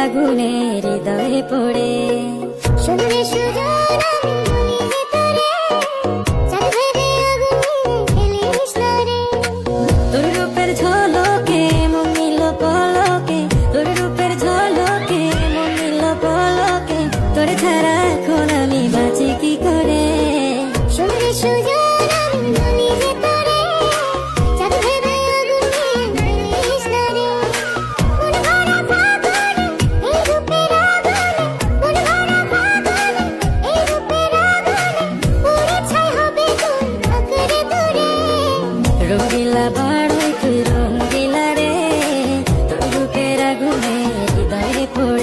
আগুনে হৃদয়ে পড়ে। শুনলে সুজন আমি বলি যে তোরে, চাঁদ ভেবে আগুনে ফেলিস না রে। তোর রূপের ঝলকে মন নিল পলকে, তোর রূপের ঝলকে মন নিল পলকে, তোর ছাড়া এখন আমি বাঁচি কি করে। শুনলে সুজন আমি বলি যে তোরে, চাঁদ ভেবে আগুনে ফেলিস না রে। মন ভরা ফাগুনে এই রূপের আগুনে, মন ভরা ফাগুনে এই রূপের আগুনে, পুড়ে ছাই হবে তোর আঁকড়ে ধরে। রঙ্গিলা বাড়ই তুই রঙ্গিলা রে, তোর রূপের আগুনে হৃদয়ে পড়ে।